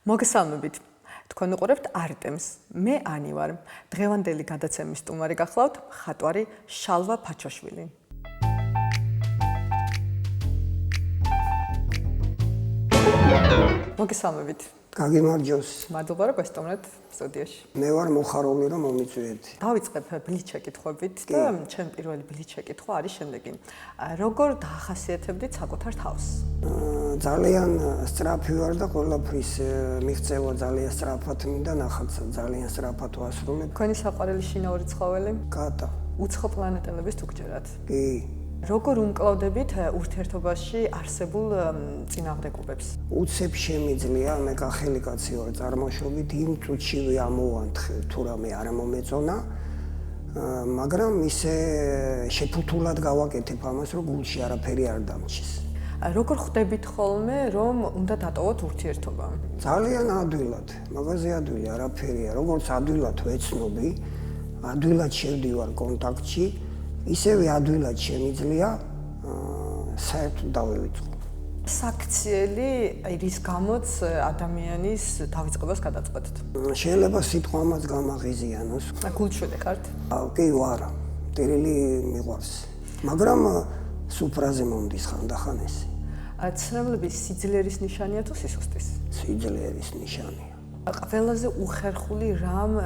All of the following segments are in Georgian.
მოგესალმებით. თქვენ უყურებთ არტემს. მე ანი ვარ. დღევანდელი გადაცემის სტუმარი გახლავთ მხატვარი შალვა ფაჩოშვილი. მოგესალმებით. გაგიმარჯოს. მადლობა რომ გესტუმრეთ სტუდიაში. მე ვარ მოხარული რომ მომიწვიეთ. დავიწყებ ბლით შეკითხვებით და ჩემი პირველი ბლით შეკითხვა არის შემდეგი. როგორ დაახასიათებდით საკუთარ თავს? ძალიან სწრაფი ვარ და ყველაფრის მიღწევა ძალიან სწრაფად მინდა ნახატს ძალიან სწრაფად ვასრულებ. თქვენი საყვარელი შინაური ცხოველი? კატა. უცხო პლანეტელების თუ გჯერათ? კი. როგორ უმკლავდებით ურთიერთობაში არსებულ წინააღმდეგობებს? უცებ შემიძლია, მე კახელი კაცი ვარ წარმოშობით, იმ წუთშივე ამოვანთხე თუ რამე არ მომეწონა, მაგრამ ისე შეფუთულად გავაკეთებ ამას, რომ გულში არაფერი არ დამჩის. როგორ ხვდებით ხოლმე, რომ უნდა დატოვოთ ურთიერთობა? ძალიან ადვილად, მაგაზე ადვილი არაფერია, როგორც ადვილად ვეცნობი, ადვილად შევდივარ კონტაქტში. ისევე ადვილად შემიძლია საერთოდ დავივიწყო. საქციელი, რის გამოც ადამიანის დავიწყებას გადაწყვეტთ? შეიძლება სიტყვა ამას გამაღიზიანოს. გულშვილი ხართ? კი ვარ, ტერილი მიყვარს. მაგრამ სუფრაზე მომდის ხანდახან ეს. ცნობილების სიძლიერის ნიშანია თუ სისუსტის? სიძლიერის ნიშანია. ყველაზე უხერხული რამ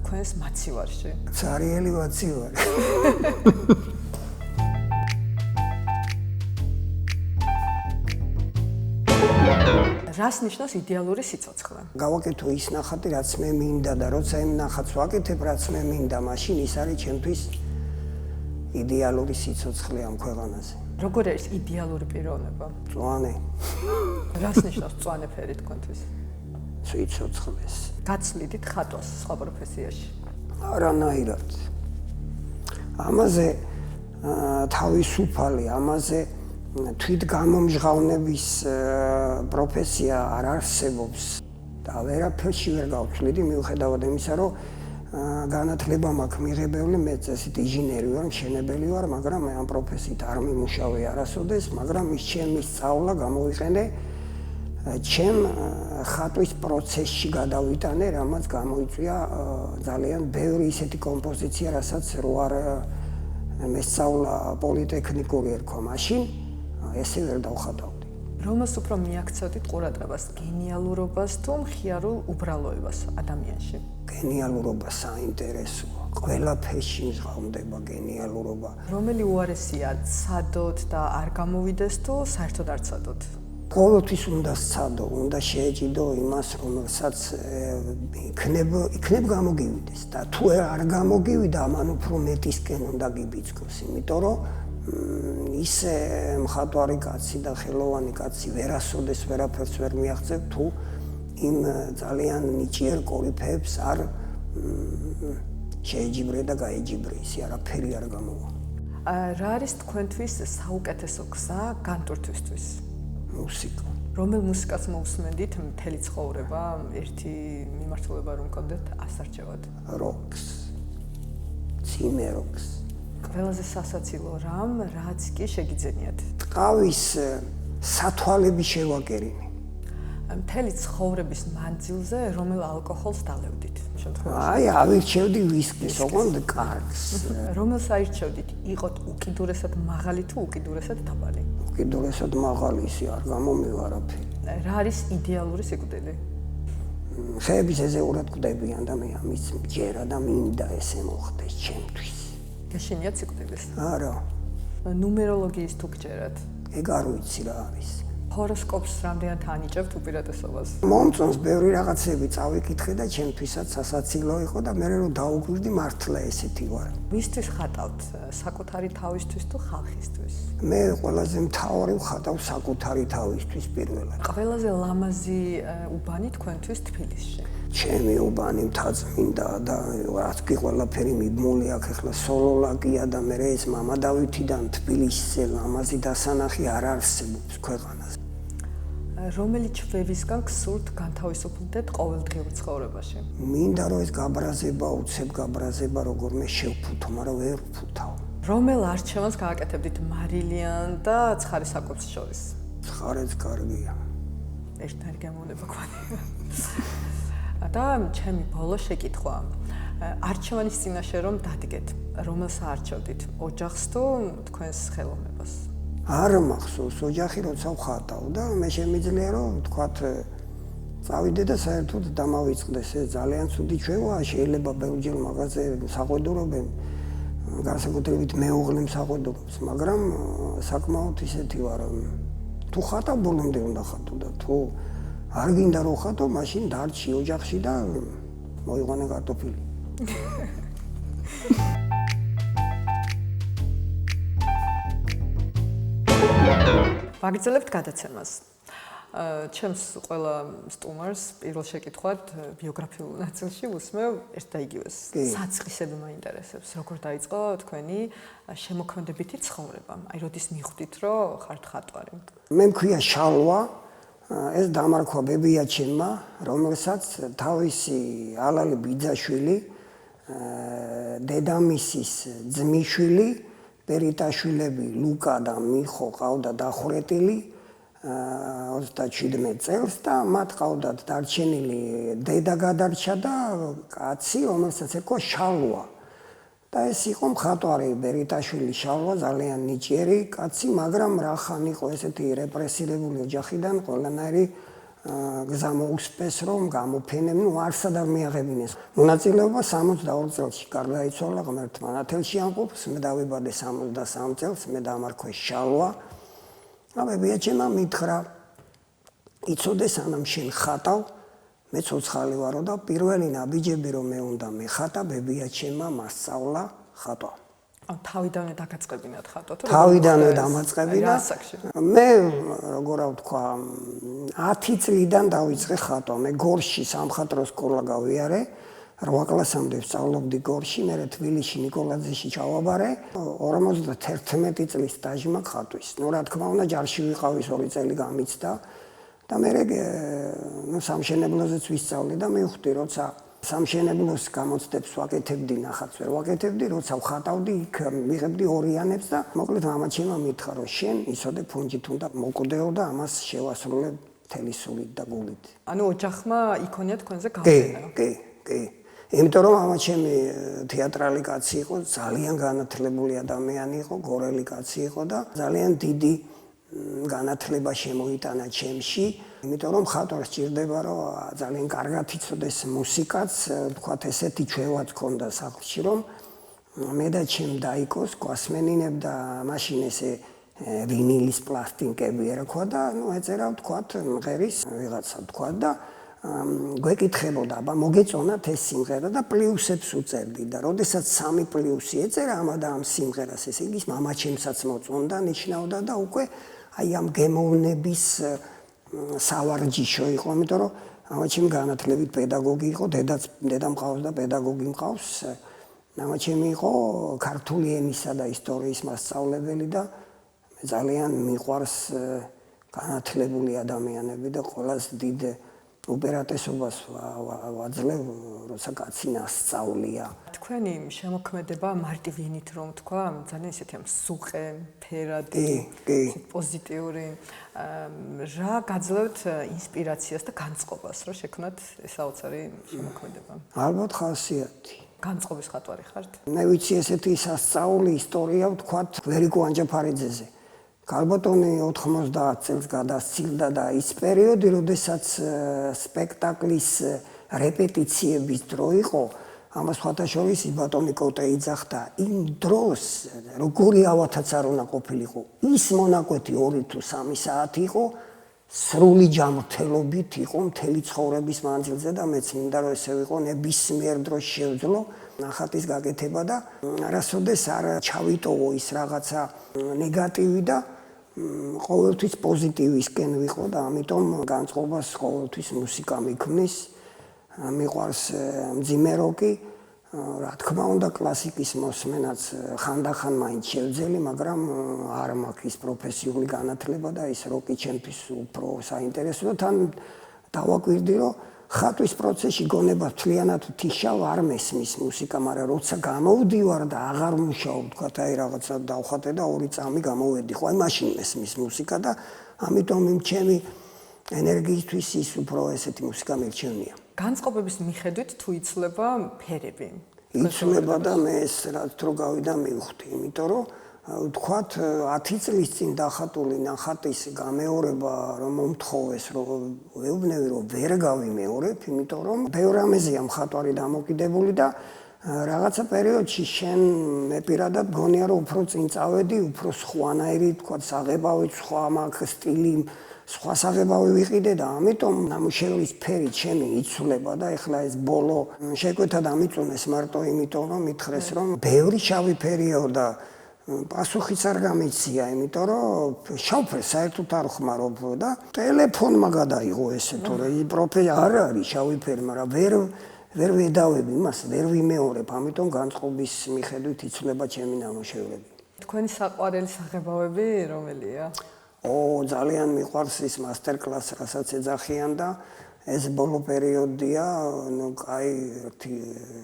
თქვენს მაცივარში? ცარიელი მაცივარი. რას ნიშნავს იდეალური სიცოცხლე? გავაკეთო ის ნახატი, რაც მე მინდა და როცა იმ ნახატს ვაკეთებ, რაც მე მინდა, მაშინ ის არის ჩემთვის იდეალური სიცოცხლე ამ ქვეყანაზე. როგორ არის იდეალური პიროვნება? მწვანე. რას ნიშნავს მწვანე ფერი თქვენთვის? სიცოცხლეს. გაცვლიდით ხატვას სხვა პროფესიაში? არანაირად. ამაზე თავისუფალი, ამაზე თვითგამომჟღავნების პროფესია არ არსებობს და ვერაფერში ვერ გავცვლიდი მიუხედავად იმისა, რომ განათლება მაქვს მიღებული, მე წესით ინჟინერი ვარ, მშენებელი ვარ, მაგრამ მე ამ პროფესიით არ მიმუშავე არასოდეს, მაგრამ ის ჩემი სწავლა გამოვიყენე ჩემ ხატვის პროცესში გადავიტანე, რამაც გამოიწვია ძალიან ბევრი ისეთი კომპოზიცია, რასაც რო არ მესწავლა პოლიტექნიკური ერქვა მაშინ, ესე ვერ დავხატავდი. რომელს უფრო მიაქცევდით ყურადღებას, გენიალურობას თუ მხიარულ უბრალოებას ადამიანში? გენიალურობა საინტერესოა. ყველაფერში მჟღავნდება გენიალურობა. რომელი უარესია, ცადოთ და არ გამოვიდეს თუ საერთოდ არ ცადოთ? ყოველთვის უნდა სცადო, უნდა შეეჭიდო იმას, რომელსაც იქნებ გამოგივიდეს და თუ არ გამოგივიდა, ამან უფრო მეტისკენ უნდა გიბიძგოს, იმიტომ რომ ისე მხატვარი კაცი და ხელოვანი კაცი ვერასოდეს ვერაფერს ვერ მიაღწევ, თუ იმ ძალიან ნიჭიერ კორიფეებს არ შეეჯიბრე და გაეჯიბრე, ისე არაფერი არ გამოვა. რა არის თქვენთვის საუკეთესო გზა განტვირთვისთვის? მუსიკა. რომელ მუსიკას მოусმენდით მთელი ცხოვრება, ერთი მიმართულება რომ გქონდეთ ასარჩევად? როკს. ძიმე როკს. ყველაზე სასაცილო რამ, რაც კი შეგიძენიათ? ტყავის სათვალები შევაკერინე. მთელი ცხოვრების მანძილზე რომელ ალკოჰოლს დალევდით? აი, ავირჩევდი ვისკის, ოღონდ კარგს. რომელს აირჩევდით? იყოთ უკიდურესად მაღალი თუ უკიდურესად დაბალი? უკიდურესად მაღალი, ისე არ გამომივა არაფერი. რა არის იდეალური სიკვდილი? ხეების ეზეურად კვდებიან და მე ამის მჯერა და მინდა ესე მოხდეს ჩემთვის. გაშენიათ სიკვდილის? არა. ნუმეროლოგიის თუ გჯერათ? ეგ არ ვიცი რა არის. ჰოროსკოპს რამდენად ანიჭებთ უპირატესობას? მომწონს ბევრი რაღაცები წავიკითხე და ჩემთვისაც სასაცილო იყო და მე რომ დაუკვირდი მართლა ესეთი ვარ. ვისთვის ხატავთ? საკუთარი თავისთვის თუ ხალხისთვის? მე ყველაზე მთავარი ვხატავ საკუთარი თავისთვის პირველად. ყველაზე ლამაზი უბანი თქვენთვის თბილისში? ჩემი უბანი მთაწმინდა და რაც კი ყველაფერი მიბმული აქ ახლა სოლოლაკია და მე ეს მამადავითიდან თბილისზე ლამაზი დასანახი არ არსებობს ქვეყანაზე. რომელი ჩვევისგან გსურთ განთავისუფლდეთ ყოველდღიურ ცხოვრებაში? მინდა რომ ეს გაბრაზება, უცებ გაბრაზება როგორმე შევფუთო, მაგრამ ვერ ვფუთავ. რომელ არჩევანს გააკეთებდით მარილიან და ცხარე საკვებს შორის? ცხარეც კარგია. ერთნაირი გამოვნება გვაქვს. და ჩემი ბოლო შეკითხვა. არჩევანის წინაშე რომ დადგეთ, რომელს არჩევდით? ოჯახს თუ თქვენს ხელოვნებას? არ მახსოვს ოჯახი როცა ვხატავ და მე შემიძლია რომ ვთქვათ წავიდე და საერთოდ დამავიწყდეს. ეს ძალიან ცუდი ჩვევაა, შეიძლება ბევრჯერ მაღაზიაზე საყვედურობენ, განსაკუთრებით მეუღლე მსაყვედურობს, მაგრამ საკმაოდ ისეთი ვარ, თუ ხატავ ბოლომდე უნდა ხატო და თუ არ გინდა რომ ხატო, მაშინ დარჩი ოჯახში და მოიყვანე კარტოფილი. ვაგრძელებთ გადაცემას. ჩემს ყველა სტუმარს პირველ შეკითხვად ბიოგრაფიულ ნაწილში უსმევ ერთ და იგივეს. საწყისები მაინტერესებს, როგორ დაიწყო თქვენი შემოქმედებითი ცხოვრება? აი, როდის მიხვდით, რომ ხართ ხატვარი? მე მქვია შალვა, ეს დამარქვა ბებიაჩემმა, რომელსაც თავისი ალალი ბიძაშვილი, დედამისის ძმისშვილი, პერიტაშვილები ლუკა და მიხო ყავდა დახვრეტილი 37 წელს და მათ ყავდათ დარჩენილი დედა გადარჩა და კაცი, რომელსაც ეკო შალვა. და ეს იყო მხატვარი პერიტაშვილი შალვა, ძალიან ნიჭიერი კაცი, მაგრამ რახან იყო ესეთი რეპრესირებული ოჯახიდან, ყველანაირი გზა მოუსწეს რომ გამოფენებინო, არსად არ მიაღებინეს. მონაწილეობა 62 წელში გარდაიცვალა ღმერთმა ნათელში ამყოფს, მე დავიბადე 63 წელს, მე დამარქვე შალვა. ბებიაჩემმა მითხრა, იცოდე სანამ შენ ხატავ, მე ცოცხალი ვარო და პირველი ნაბიჯები რომ მე უნდა მეხატა, ბებიაჩემმა მასწავლა ხატვა. თავიდანვე დაგაწყებინათ ხატვა თუ? თავიდანვე დამაწყებინა. მე როგორ ვთქვა, 10 წლიდან დავიწყე ხატვა. მე გორში სამხატვრო სკოლა გავიარე. 8 კლასამდე ვსწავლობდი გორში, მერე თბილისში ნიკოლაძეში ჩავაბარე. 51 წლის სტაჟი მაქვს ხატვის. ნუ რა თქმა უნდა, ჯარში ვიყავის 2 წელი გამიცდა და მერე სამშენებლოზეც ვისწავლე და მივხვდი, როცა სამშენებლოს გამოცდებს ვაკეთებდი, ნახატს ვერ ვაკეთებდი, როცა ვხატავდი, იქ მიღებდი ორიანებს და მოკლედ მამაჩემმა მითხრა, რომ შენ იცოდე ფუნჯით უნდა მოკვდეო და ამას შევასრულე მთელი სულით და გულით. ანუ ოჯახმა იქონია თქვენზე გავლენა? კი. იმიტომ რომ მამაჩემი თეატრალი კაცი იყო, ძალიან განათლებული ადამიანი იყო, გორელი კაცი იყო და ძალიან დიდი განათლება შემოიტანა ჩემში, იმიტომ რომ ხატვას სჭირდება, რომ ძალიან კარგად იცოდეს მუსიკაც, თქვათ ესეთი ჩვევაც ჰქონდა სახლში, რომ მე და ჩემ დაიკოს გვასმენინებ და მაშინ ესე ვინილის პლასტინკები ერქვა და ნუ ეწერა თქვათ მღერის ვიღაცა თქვათ და გვეკითხებოდა, აბა მოგეწონათ ეს სიმღერა და პლუსებს უწერდი და როდესაც 3 პლუსი ეწერა ამა და ამ სიმღერას, ესე იგი მამაჩემსაც მოწონდა, ნიშნავდა და უკვე აი ამ გემოვნების სავარჯიშო იყო, იმიტომ რომ მამაჩემი განათლებით პედაგოგი იყო, დედა მყავს და პედაგოგი მყავს. მამაჩემი იყო ქართული ენისა და ისტორიის მასწავლებელი და ძალიან მიყვარს განათლებული ადამიანები და ყველაზე დიდ უპირატესობას ვაძლევ, როცა კაცი ნასწავლია. თქვენი შემოქმედება მარტივინით რომ თქვა, ძალიან ისეთი მსუყე, ფერადი, პოზიტიური. რა გაძლევთ ინსპირაციას და განწყობას, რომ შექმნათ ეს საოცარი შემოქმედება? ალბათ ხასიათი. განწყობის ხატვარი ხართ? მე ვიცი ესეთი სასწაული ისტორია ვთქვათ ვერიკო ანჯაფარიძეზე. ქალბატონი 90 წელს გადასცილდა და ის პერიოდი, როდესაც სპექტაკლის რეპეტიციების დრო იყო, ამას ხათაშორის ბატონი კოტე იძახდა, იმ დროს როგორი ავათაც არ უნდა ყოფილიყო, ის მონაკვეთი 2 თუ 3 საათი იყო, სრული ჯანმრთელობით იყო მთელი ცხოვრების მანძილზე და მეც მინდა რომ ესე ვიყო, ნებისმიერ დროს შევძლო ნახატის გაკეთება და არასოდეს არ ჩავიტოვო ის რაღაცა ნეგატივი და ყოველთვის პოზიტივისკენ ვიყო და ამიტომ განწყობას ყოველთვის მუსიკა მიქმნის. მიყვარს მძიმე როკი, რა თქმა უნდა კლასიკის მოსმენაც ხანდახან მაინც შევძელი, მაგრამ არ მაქვს ის პროფესიული განათლება და ის როკი ჩემთვის უფრო საინტერესო და თან დავაკვირდი, რომ ხატვის პროცესში გონება მთლიანად თიშავ არ მესმის მუსიკა, მაგრამ როცა გამოვდივარ და აღარ მუშაობ, თქვათ აი რაღაცა დავხატე და 2 წამი გამოვედი, ხო აი მაშინ მესმის მუსიკა და ამიტომ იმ ჩემი ენერგიისთვის ის უფრო ესეთი მუსიკა მირჩევნია. განწყობების მიხედვით თუ იცლება ფერები? იცლება და მე ეს რაც რო გავიდა მივხვდი, იმიტომ რომ ვთქვათ 10 წლის წინ დახატული ნახატის გამეორება რომ მომთხოვეს რომ ვეუბნები რომ ვერ გავიმეორებ, იმიტომ რომ ბევრ რამეზეა მხატვარი დამოკიდებული და რაღაცა პერიოდში შენ მე პირადად გონია რომ უფრო წინ წავედი, უფრო სხვანაირი ვთქვათ საღებავით სხვა მაქვს სტილი სხვა საღებავი ვიყიდე და ამიტომ ნამუშევრის ფერი ჩემი იცვლება და ეხლა ეს ბოლო შეკვეთა დამიწუნეს მარტო იმიტომ რომ მითხრეს რომ ბევრი შავი ფერიო და პასუხიც არ გამიცია, იმიტომ რომ შავფერს საერთოდ არ ხმარობ და ტელეფონმა გადაიღო ესე თორე პროფესია არ არის შავი ფერი, მაგრამ ვერ ვედავები იმას, ვერ ვიმეორებ, ამიტომ განწყობის მიხედვით იცვლება ჩემი ნამუშევრები. თქვენი საყვარელი საღებავები რომელია? ძალიან მიყვარს ის მასტერ-კლასი, რასაც ეძახიან და ეს ბოლო პერიოდია, ну, კაი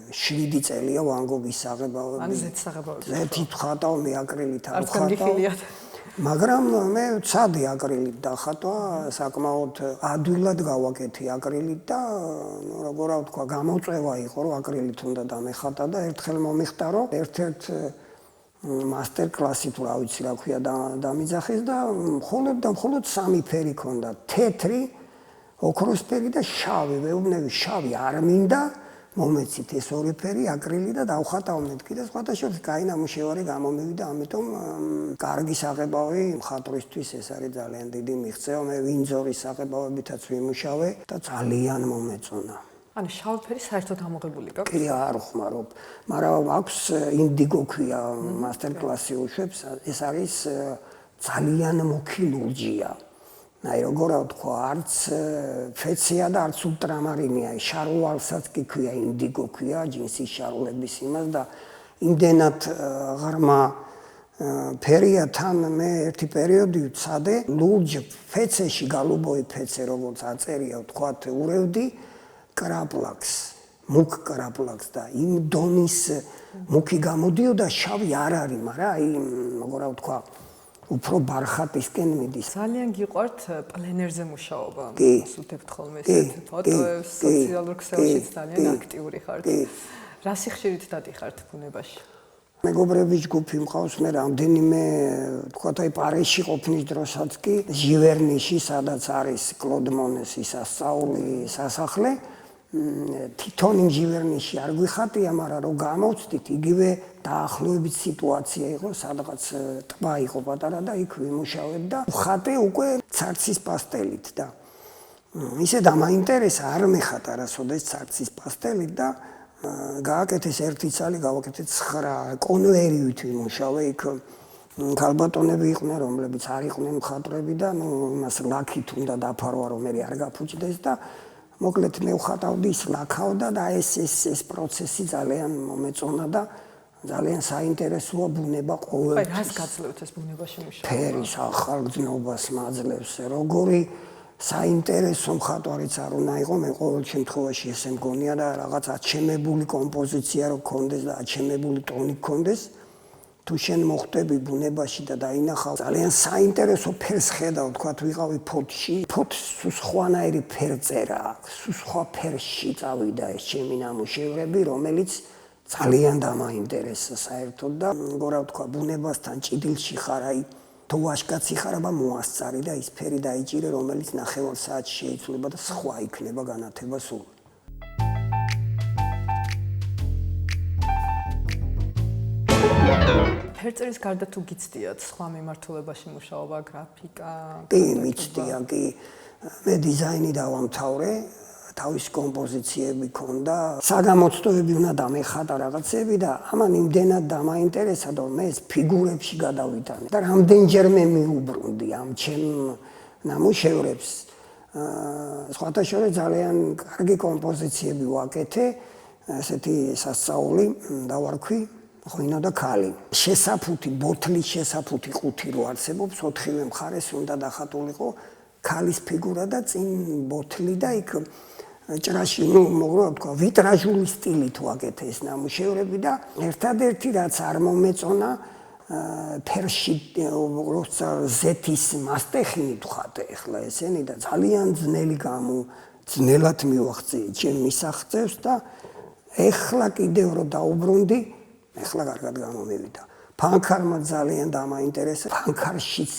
7 წელია ვან გოგის საღებავები. ანუ ზეთ საღებავები. ზეთით ხატავ, მე აკრილით არ ხატავ. მაგრამ მე ვცადე აკრილით დახატვა, საკმაოდ ადვილად გავაკეთე აკრილით და ну, როგორ ვთქვა, გამოწვევა იყო, რომ აკრილით უნდა დამეხატა და ერთხელ მომიხტა, რომ ერთ-ერთ მასტერ-კლასი თუ რა ვიცი რა ქვია დამიძახეს და მხოლოდ 3 ფერი ქონდა, თეთრი ოქროსფერი და შავი, ვეუბნები შავი არ მინდა, მომეცით ეს 2 ფერი, აკრილი და დავხატავ მეთქი და სხვათა შორის კაი ნამუშევარი გამომივიდა, ამიტომ კარგი საღებავი მხატვრისთვის ეს არის ძალიან დიდი მიღწევა, მე ვინძორის საღებავებითაც ვიმუშავე და ძალიან მომეწონა. ანუ შავი ფერი საერთოდ ამოღებული გაქვს? კი, არ ხმარობ, მაგრამ აქვს ინდიგო ქვია მასტერ-კლასი უშვებს, ეს არის ძალიან მუქი ლურჯია. აი როგორ ვთქვა, არც ფეცია და არც ულტრამარინია, შარვალსაც კი ქვია, ინდიგო ქვია, ჯინსის შარვლების იმას და იმდენად ღრმა ფერია თან მე ერთი პერიოდი ვცადე, ლურჯ ფეცეში გალუბოი ფეცე როგორც აწერია, ვთქვათ, ურევდი კრაპლაკს, მუქ კრაპლაკს და იმ დონის მუქი გამოდიოდა, შავი არ არის, მაგრამ აი როგორ ვთქვა, უფრო ბარხატისკენ მიდის. ძალიან გიყვართ პლენერზე მუშაობა. კი. ვსუთებთ ხოლმე ესეთ ფოტოებს, სოციალურ ქსელშიც ძალიან აქტიური ხართ. რა სიხშირით დადიხართ ბუნებაში? მეგობრები ჯგუფი მყავს, მე რამდენიმე თქვათ აი პარიზში ყოფნის დროსაც კი ჟივერნიში, სადაც არის კლოდ მონესის სასწაული სასახლე, თვითონ იმ ჟივერნიში არ გვიხატია, მაგრამ რომ გამოვცდით, იგივე დაახლოებით სიტუაცია იყო, სადღაც ტბა იყო პატარა და იქ ვიმუშავებ და ვხატე უკვე ცარცის პასტელით და ისე დამაინტერესა, არ მეხატა არასოდეს ცარცის პასტელით და გააკეთეს ერთი ცალი, გავაკეთე 9 კონვერივით ვიმუშავე, იქ ქალბატონები იყვნენ, რომლებიც არ იყვნენ მხატვრები და ნუ იმას ლაქით უნდა დაფარვა, რომ მე არ გაფუჭდეს და მოკლედ მე ვხატავდი ის ლაქავდა და ეს პროცესი ძალიან მომეწონა და ძალიან საინტერესოა ბუნება ყოველთვის. აი, რას გაძლევთ ეს ბუნებაში მუშაობა? ფერის ახალგზნობას მაძლევს, როგორი საინტერესო მხატვარიც არ უნდა იყო, მე ყოველ შემთხვევაში ესე მგონია და რაღაც აჩემებული კომპოზიცია რო გქონდეს და აჩემებული ტონი გქონდეს, თუ შენ მოხვდები ბუნებაში და დაინახავ ძალიან საინტერესო ფერს ხედავ, თქვათ ვიყავი ფოტოში, ფოტს სხვანაირი ფერწერა აქვს, სხვა ფერში წავიდა ეს ჩემი ნამუშევრები, რომელიც ძალიან დამაინტერესა საერთოდ და როგორ ვთქვა, ბუნებასთან ჭიდილში ხარ, აი თუ ვაშკაცი ხარ, აბა მოასწარი და ის ფერი დაიჭირე, რომელიც ნახევარ საათში შეიცვლება და სხვა იქნება განათება სულ. ფერწერის გარდა თუ გიცდიათ სხვა მიმართულებაში მუშაობა, გრაფიკა? კი, მიცდია, კი. მე დიზაინი დავამთავრე, თავის კომპოზიციები ქონდა, საგამოცდოები უნდა დამეხატა რაღაცები და ამან იმდენად დამაინტერესა, რომ მე ეს ფიგურებში გადავიტანე და რამდენჯერმე მიუბრუნდი ამ ჩემ ნამუშევრებს. სხვათა შორის ძალიან კარგი კომპოზიციები ვაკეთე, ესეთი სასწაული დავარქვი, ღვინო და ქალი. შესაფუთი, ბოთლის შესაფუთი ყუთი რო არსებობს, 4-ვე მხარეს უნდა დახატულიყო ქალის ფიგურა და წინ ბოთლი და იქ ჭრაში, ნუ მოგროა თქვა, ვიტრაჟული სტილით ვაკეთე ეს ნამუშევრები და ერთადერთი რაც არ მომეწონა, ფერში როცა ზეთის მასტეხინი თქვათ ახლა ესენი და ძალიან ძნელად მივახცე ჩემ მისაღწევს და ეხლა კიდევ რო დაუბრუნდი ეხლა კარგად გამომივიდა ფანქარმა ძალიან დამაინტერესა ფანქარშიც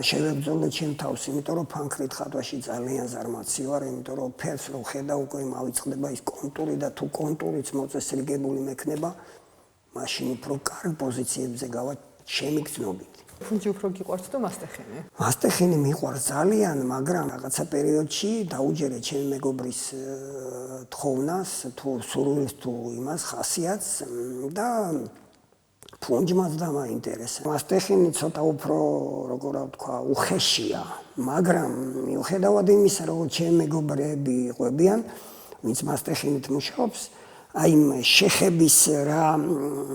შევებრძოლე ჩემ თავს იმიტომ რომ ფანქრით ხატვაში ძალიან ზარმაცი ვარ იმიტომ რომ ფერს რო ხედავ უკვე მავიწყდება ის კონტური და თუ კონტურიც მოწესრიგებული მექნება მაშინ უფრო კარგ პოზიციებზე გავა ჩემი გრძნობით. ფუნჯი უფრო გიყვარს თუ მასტეხინი? მასტეხინი მიყვარს ძალიან, მაგრამ რაღაცა პერიოდში დაუჯერე ჩემი მეგობრის თხოვნას, თუ სურვილს თუ იმას ხასიათს და ფუნჯმაც დამაინტერესა. მასტეხინი ცოტა უფრო, როგორ ვთქვა, უხეშია, მაგრამ მიუხედავად იმისა, რომ ჩემი მეგობრები ყვებიან, ვინც მასტეხინით მუშაობს, აი შეხების რა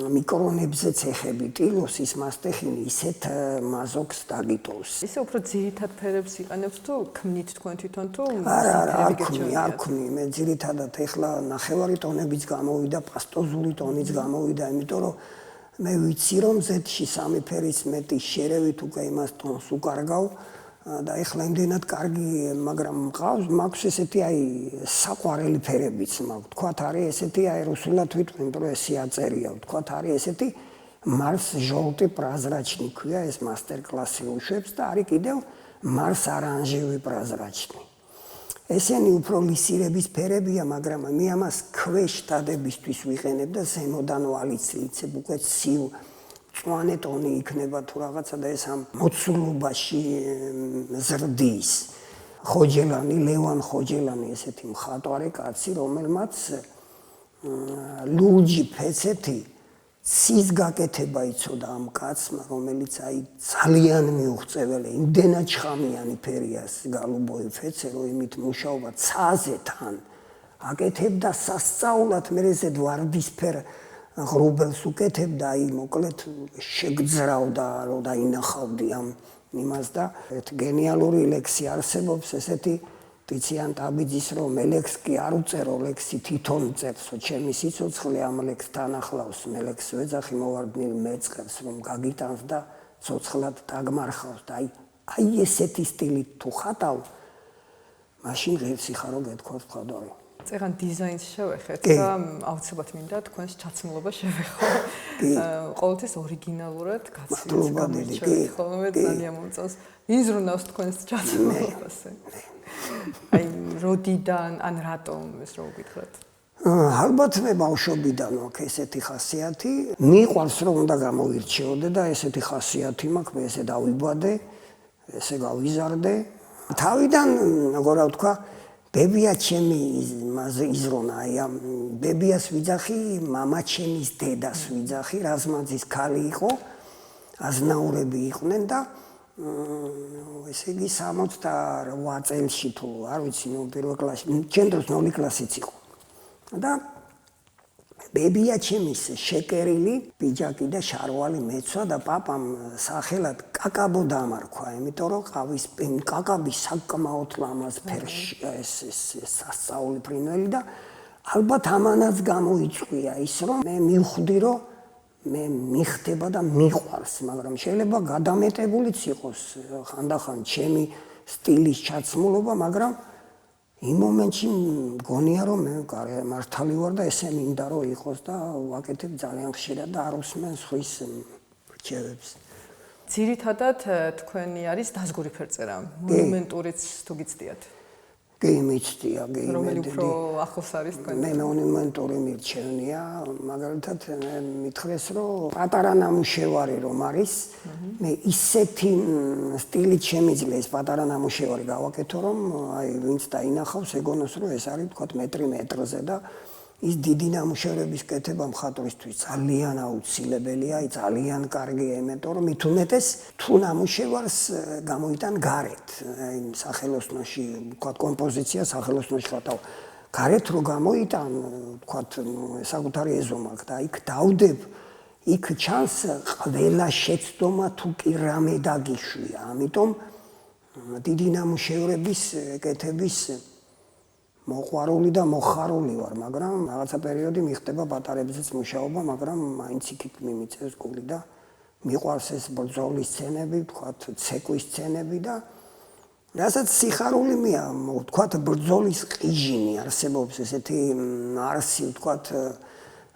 მიკრონებზეც ეხები ტილოს ის მასტეხინი ისეთ mazoks დაგიტოვს. ისე უფრო ძირითად ფერებს იყენებს თუ ქმნით თქვენ თვითონ თუ არ ქმნი, მე ძირითადად ეხლა ნახევარი ტონებიც გამოვიდა, პასტოზული ტონიც გამოვიდა, იმიტომ რომ მე ვიცი რომ Z-ში სამი ფერის მეტი შერევით უკვე იმას ტონს უკარგავ და ეხლა იმდენად კარგი, მაგრამ მაქვს ესეთი აი საყვარელი ფერებიც მაქვს. თქვათ არის ესეთი აი რუსულად ვიტყვი, იმიტომ რომ ესე აწერია. თქვათ არის ესეთი Mars ჟოლტი პრაზრაჩნი ქვია ეს მასტერ კლასი უშვებს და არის კიდევ Mars არანჟევი პრაზრაჩნი. ესენი უფრო ლისირების ფერებია, მაგრამ მე ამას ქვეშ დადებისთვის ვიყენებ და ზემოდან ვალიცლიცებ უკვე ცივ წვანე ტონი იქნება თუ რაღაცა და ეს ამ მოცულობაში ზრდის. ხოჯელანი, ლევან ხოჯელანი ესეთი მხატვარი კაცი, რომელმაც ლურჯი ფეცეთი ცის გაკეთება იცოდა ამ კაცმა, რომელიც აი ძალიან მიუღწეველი, იმდენად შხამიანი ფერია გალუბოი ფეცე, რომ იმით მუშაობა ცაზე თან აკეთებდა სასწაულად მერე ვარდისფერ ღრუბელს უკეთებდა, აი მოკლედ შეგძრავდა, რომ დაინახავდი ამ იმას და ერთ გენიალური ლექსი არსებობს, ესეთი ტიციან ტაბიძის, რომ მე ლექს კი არ უწერო, ლექსი თვითონ წერს, ჩემი სიცოცხლე ამ ლექსთან ახლავს, მე ლექს ვეძახი მოვარდნილ მეწყერს, რომ გაგიტანს და ცოცხლად დაგმარხავს და აი ესეთი სტილით თუ ხატავ, მაშინ ღირსი ხარო გეთქვას მხატვარი. წეგან დიზაინს შევეხეთ და აუცილებლად მინდა თქვენს ჩაცმულობა შევეხო. ყოველთვის ორიგინალურად გაცილებით ხოლმე ძალიან მომწონს. ვინ ზრუნავს თქვენს ჩაცმულობას? აი როდიდან ან რატომ ეს რო ვკითხოთ? ალბათ მე ბავშვობიდან მაქვს ესეთი ხასიათი, მიყვარს რომ უნდა გამოვირჩეოდე და ესეთი ხასიათი მაქვს, მე ესე დავიბადე, ესე გავიზარდე. თავიდან, როგორ ვთქვა, ბებია ჩემი იზრონა, აი ამ ბებიას ვიძახი, მამა ჩემის დედას ვიძახი, რაზმაძის ქალი იყო, აზნაურები იყვნენ და ესე იგი 68 წელში თუ არ ვიცი, ნუ პირველ კლასში, ჩემ დროს 0 კლასიც იყო. და ბებია ჩემის შეკერილი პიჯაკი და შარვალი მეცვა და პაპამ სახელად კაკაბო დამარქვა, იმიტომ რომ კაკაბი საკმაოდ ლამაზ ფერშია ეს სასწაული ფრინველი და ალბათ ამანაც გამოიწვია ის რომ მე მივხვდი რომ მე მიხდება და მიყვარს, მაგრამ შეიძლება გადამეტებულიც იყოს ხანდახან ჩემი სტილის ჩაცმულობა, მაგრამ იმ მომენტში მგონია რომ მე მართალი ვარ და ესე მინდა რომ იყოს და ვაკეთებ ძალიან ხშირად და არ უსმენ სხვის რჩევებს. ძირითადად თქვენი არის დაზგური ფერწერა, მონუმენტურიც თუ გიცდიათ? კი, მიცდია, კი. რომელი უფრო ახლოს არის თქვენ? მე მონუმენტური მირჩევნია, მაგალითად მითხრეს რომ პატარა ნამუშევარი რომ არის, მე ისეთი სტილით შემიძლია ეს პატარა ნამუშევარი გავაკეთო, რომ აი ვინც დაინახავს, ეგონოს რომ ეს არის თქვათ მეტრი მეტრზე და ის დიდი ნამუშევრების კეთება მხატვრისთვის ძალიან აუცილებელია, აი ძალიან კარგია, იმიტომ რომ მით უმეტეს თუ ნამუშევარს გამოიტან გარეთ, აი სახელოსნოში, ვთქვათ კომპოზიცია სახელოსნოში ხატავ. გარეთ რო გამოიტან, ვთქვათ, საკუთარი ეზო მაქვს და იქ დავდებ, იქ ჩანს ყველა შეცდომა თუ კი რამე დაგიშვია. ამიტომ დიდი ნამუშევრების კეთების მოყვარული და მოხარული ვარ, მაგრამ რაღაცა პერიოდი მიხდება პატარებზეც მუშაობა, მაგრამ მაინც იქით მიმიწევს გული და მიყვარს ეს ბრძოლის სცენები, ვთქვათ, ცეკვის სცენები და რასაც სიხარული მია, ვთქვათ, ბრძოლის ყიჟინი არსებობს ესეთი არსი, ვთქვათ,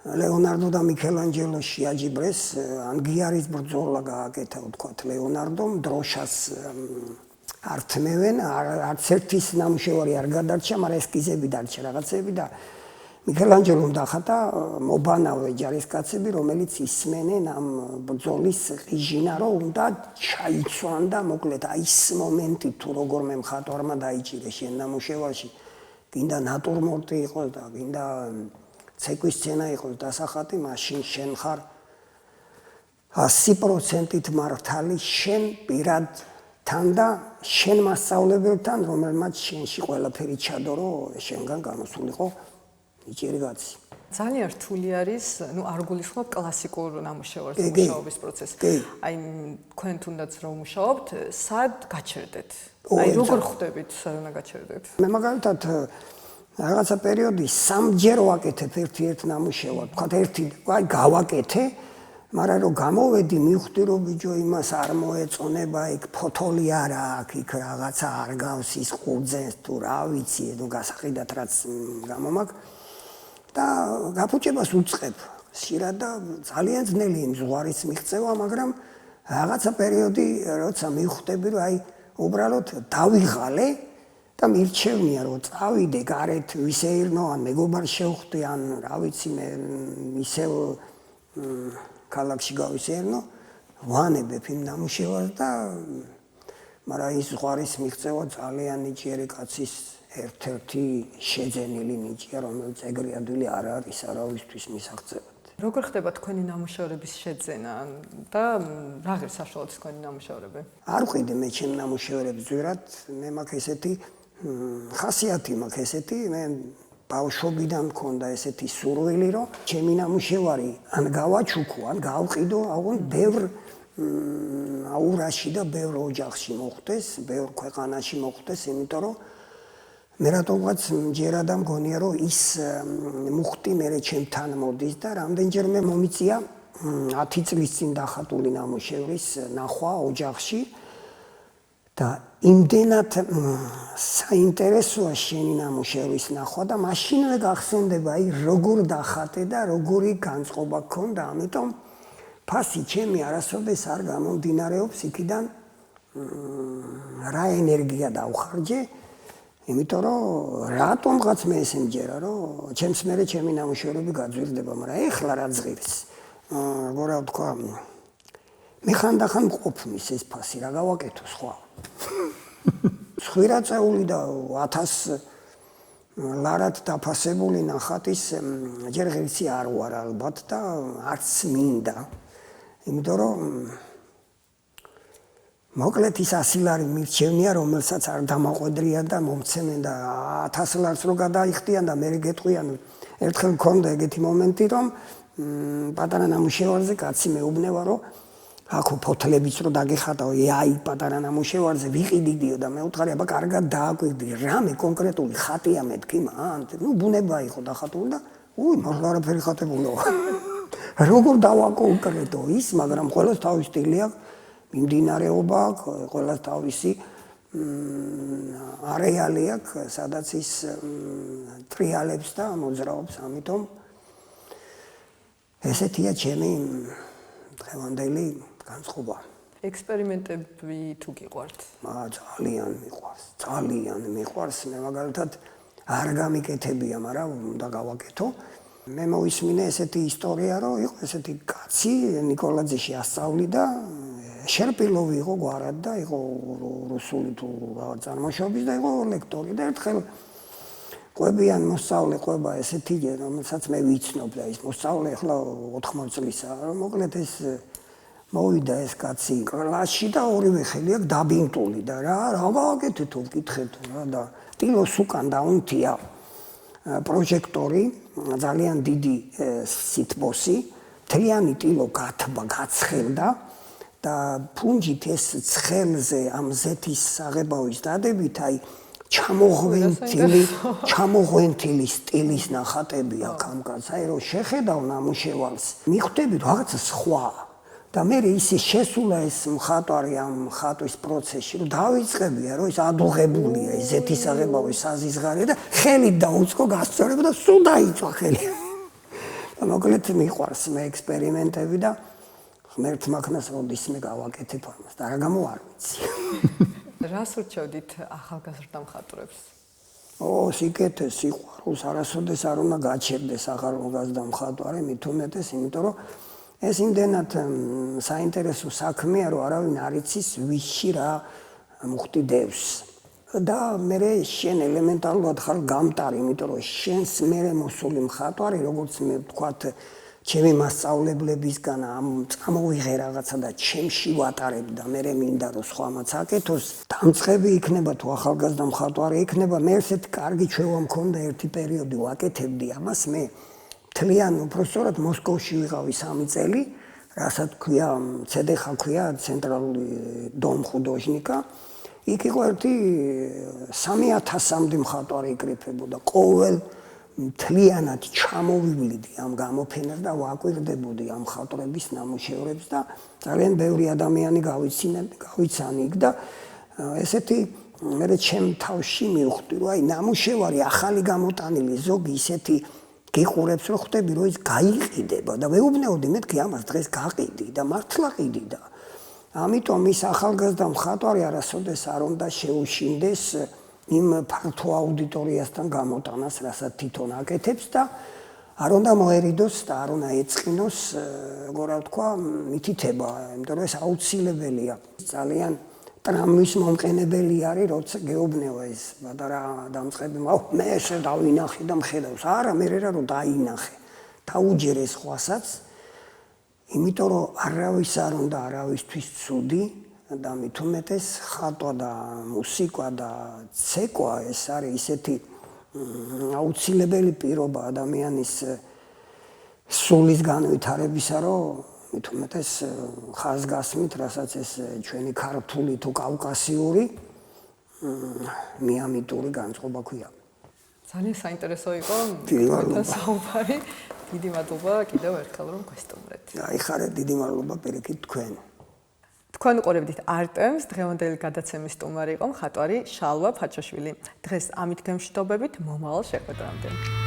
ლეონარდო და მიქელანჯელო შეაჯიბრეს, ანგიარის ბრძოლა გააკეთა, ვთქვათ, ლეონარდომ, დროშას არ თმევენ, არც ერთის ნამუშევარი არ გადარჩა, მაგრამ ესკიზები დარჩა რაღაცები და მიქელანჯელომ დახატა მობანავე ჯარისკაცები, რომელიც ისმენენ ამ ბრძოლის ყიჟინა, რომ უნდა ჩაიცვან და მოკლედ აი ეს მომენტი თუ როგორმე მხატვარმა დაიჭირე შენ ნამუშევარში, გინდა ნატურმორტი იყოს და გინდა ცეკვის სცენა იყოს დასახატი, მაშინ შენ ხარ 100%-ით მართალი შენ პირად თან და შენ მასწავლებელთან, რომელმაც შენში ყველაფერი ჩადო, რომ შენგან გამოსულიყო ნიჭიერი კაცი. ძალიან რთული არის, არ გულისხმობ კლასიკურ ნამუშევარს მუშაობის პროცესი. აი, თქვენ თუნდაც რომ მუშაობთ, სად გაჩერდეთ? აი, როგორ ხვდებით, სად უნდა გაჩერდეთ? მე მაგალითად რაღაცა პერიოდი სამჯერ ვაკეთებ ერთ ნამუშევარს, თქვათ ერთი, აი, გავაკეთე, მაგრამ რომ გამოვედი, მივხვდი რომ ბიჭო იმას არ მოეწონება, იქ ფოთოლი არ აქვს, იქ რაღაცა არ გავს ის ყურძენს თუ რა ვიცი, ნუ გასაყიდად რაც გამომაქვს. და გაფუჭებას უწყებ ხშირად და ძალიან ძნელი იმ ზღვარის მიღწევა, მაგრამ რაღაცა პერიოდი როცა მივხვდები, რომ აი უბრალოდ დავიღალე და მირჩევნია, რომ წავიდე გარეთ ვისეირნო, ან მეგობარს შევხვდი, ან რა ვიცი მე ისევ ქალაქში გავისეირნო, ვანებებ იმ ნამუშევარს და მაგრამ ის ზღვარის მიღწევა ძალიან ნიჭიერი კაცის ერთ-ერთი შეძენილი ნიჭია, რომელიც ეგრე ადვილი არ არის არავისთვის მისაღწევად. როგორ ხდება თქვენი ნამუშევრების შეძენა და რა ღირს საშუალოდ თქვენი ნამუშევრები? არ ვყიდე მე ჩემ ნამუშევრებს ზვერად, მე მაქვს ესეთი ხასიათი მაქვს ესეთი, მე ბავშვობიდან მქონდა ესეთი სურვილი, რომ ჩემი ნამუშევარი ან გავაჩუქო, ან გავყიდო, აუგონ ბევრ აურაში და ბევრ ოჯახში მოხვდეს, ბევრ ქვეყანაში მოხვდეს, იმიტომ რომ მე რატომღაც მჯერადა მგონია, რომ ის მუხტი მერე ჩემთან მოდის და რამდენჯერმე მომიწია 10 წლის წინ დახატული ნამუშევრის ნახვა ოჯახში და იმდენად საინტერესოა შენი ნამუშევრის ნახვა და მაშინვე გახსენდება, აი როგორ დახატე და როგორი განწყობა გქონდა, ამიტომ ფასი ჩემი არასოდეს არ გამომდინარეობს იქიდან რა ენერგია დავხარჯე, იმიტომ რომ რატომღაც მე ესე მჯერა, რომ ჩემს მერე ჩემი ნამუშევრები გაძვირდება, მაგრამ ეხლა რა ძღირს. როგორ ვთქვა, მე ხანდახან მყოფნის ეს ფასი, რა გავაკეთო სხვა. ხვირაწეული და 1000 ლარად დაფასებული ნახატის ჯერ ღირსი არ ვარ ალბათ და არც მინდა. იმიტომ რომ მოკლედ ის 100 ლარი მირჩევნია, რომელსაც არ დამაყვედრია და მომცემენ და 1000 ლარს რო გადაიხდიან და მე გეტყვიან, ერთხელ მქონდა ეგეთი მომენტი, რომ პატარა ნამუშევარზე კაცი მეუბნება, რომ აქ ფოთლებიც რო დაგეხატავ, აი პატარა ნამუშევარზე ვიყიდიდიო და მე უთხარი, აბა კარგად დააკვირდი, რამე კონკრეტული ხატია მეთქი მან, ნუ ბუნება იყო დახატული და მართლა არაფერი ხატებულა. როგორ დავაკონკრეტო ის, მაგრამ ყველას თავის სტილი აქვს. მიმდინარეობა აქვს, ყველას თავისი არეალი აქვს, სადაც ის ტრიალებს და მოძრაობს, ამიტომ ესეთია ჩემი დღევანდელი განწყობა. ექსპერიმენტები თუ გიყვართ? ძალიან მიყვარს, მე მაგალითად არ გამიკეთებია, მაგრამ უნდა გავაკეთო. მე მოვისმინე ესეთი ისტორია, რომ იყო ესეთი კაცი ნიკოლაძეში ასწავლიდა, შერპილოვი იყო გვარად და იყო რუსული თუ რაღაც წარმოშობის და იყო ლექტორი და ერთხელ ყვებიან მოსწავლე ყვება ესეთი, რომელსაც მე ვიცნობ და ის მოსწავლე ახლა 80 წლისაა, რომ მოკლედ ეს მოვიდა ეს კაცი კლასში და ორივე ხელი აქვს დაბინტული და რა გავაკეთე თუ ვკითხეთ რა და ტილოს უკან დაუნთია პროჟექტორი, ძალიან დიდი სითბოსი, მთლიანი ტილო გაცხელდა და ფუნჯით ეს ცხელზე ამ ზეთის საღებავის დადებით, აი ჩამოღვენთილი სტილის ნახატები აქვს ამ კაცს, აი რომ შეხედავ ნამუშევარს, მიხვდები რაღაცა სხვა და მე ისე შესულა ეს მხატვარი ამ ხატვის პროცესში, რომ დავიწყებია, რომ ეს ადუღებულია, ესეთი საღებავი საზიზღარი და ხელით დაუწყო გასწორება და სულ დაიწვა ხელი. და მოკლედ მიყვარს მე ექსპერიმენტები და ღმერთმა ქნას როდის მე გავაკეთებ ამას და რა გამო არ ვიცი. რას ურჩევდით ახალგაზრდა მხატვრებს? სიკეთე, სიყვარულს არასოდეს არ უნდა გაჩერდეს ახალგაზრდა მხატვარი, მით უმეტეს, იმიტომ რომ ეს იმდენად საინტერესო საქმეა, რომ არავინ არ იცის ვისში რა მუხტიდებს. და მე შენ ელემენტარულად ხარ გამტარი, იმიტომ რომ შენს მერე მოსული მხატვარი, როგორც მე ვთქვათ, ჩემი მასწავლებლებისგან წამოვიღე რაღაცა და ჩემში ვატარებ და მე მინდა რომ სხვამაც აკეთოს, დამწყები იქნება თუ ახალგაზრდა მხატვარი იქნება, მე ესეთ კარგი ჩვევა მქონდა ერთი პერიოდი ვაკეთებდი ამას, მე მთლიან უпростоრად მოსკოვში ვიყავი 3 წელი, რასაც ქვია, CDH ქვია, ცენტრალური დომ ხუდოჟნიკა. იქ იყო ერთი 3000-მდე მხატვარი იკრიფებოდა, ყოველ მთლიანად ჩამოვივლიდი ამ გამოფენას და ვაკვირდებოდი ამ მხატვრების ნამუშევრებს და ძალიან ბევრი ადამიანი გავიცანი იქ და ესეთი მე ჩემ თავში მივხვდი, რომ აი ნამუშევარი ახალი გამოტანილი ზოგი ისეთი გიყურებს, რომ ხვდები, რომ ის გაიყიდება და მეუბნეოდი მეთქი ამას დღეს გაყიდი და მართლა ყიდი და ამიტომ ის ახალგაზრდა მხატვარი არასოდეს არ უნდა შეუშინდეს იმ ფართო აუდიტორიასთან გამოტანას, რასაც თვითონ აკეთებს და არ უნდა მოერიდოს და არ უნდა ეწყინოს, როგორ ვთქვა, მითითება, იმიტომ რომ ეს აუცილებელია. ძალიან ტრამვის მომყენებელი არის, როცა გეუბნევა ეს პატარა დამწყები, მე ესე დავინახე და მხედავს. არა, მე რა რომ დაინახე. დაუჯერე სხვასაც, იმიტომ რომ არავის არ უნდა არავისთვის ცუდი და მით უმეტეს ხატვა და მუსიკა და ცეკვა ეს არის ისეთი აუცილებელი პირობა ადამიანის სულის განვითარებისა, რომ მით უმეტეს ხაზგასმით, რასაც ეს ჩვენი ქართული თუ კავკასიური მიამიტური განწყობა ქვია. ძალიან საინტერესო იყო საუბარი. დიდი მადლობა კიდევ ერთხელ რომ გვესტუმრეთ. აიხარეთ, დიდი მადლობა პირიქით თქვენ. თქვენ უყურებდით არტემს, დღევანდელი გადაცემის სტუმარი იყო მხატვარი შალვა ფაჩოშვილი. დღეს ამით გემშვიდობებით, მომავალ შეხვედრამდე.